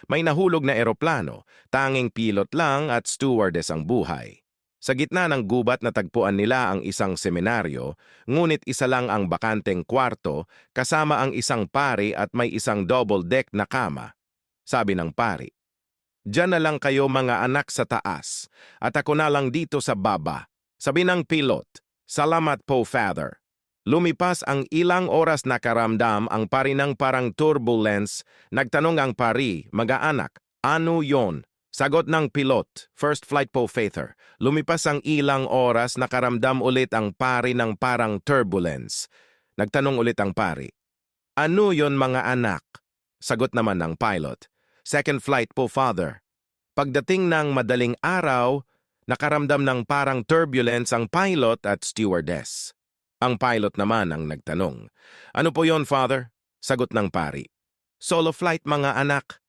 May nahulog na eroplano, tanging pilot lang at stewardess ang buhay. Sa gitna ng gubat natagpuan nila ang isang seminaryo, ngunit isa lang ang bakanteng kwarto kasama ang isang pari at may isang double deck na kama. Sabi ng pari, "Diyan na lang kayo mga anak sa taas, at ako na lang dito sa baba." Sabi ng pilot, "Salamat po, Father." Lumipas ang ilang oras nakaramdam ang pari ng parang turbulence. Nagtanong ang pari, "Mag-aanak, ano yon?" Sagot ng pilot, "First flight po, Father." Lumipas ang ilang oras, nakaramdam ulit ang pari ng parang turbulence. Nagtanong ulit ang pari, "Ano yon mga anak?" Sagot naman ng pilot, "Second flight po, Father." Pagdating ng madaling araw, nakaramdam ng parang turbulence ang pilot at stewardess. Ang pilot naman ang nagtanong, "Ano po yon, Father?" Sagot ng pari, "Solo flight mga anak."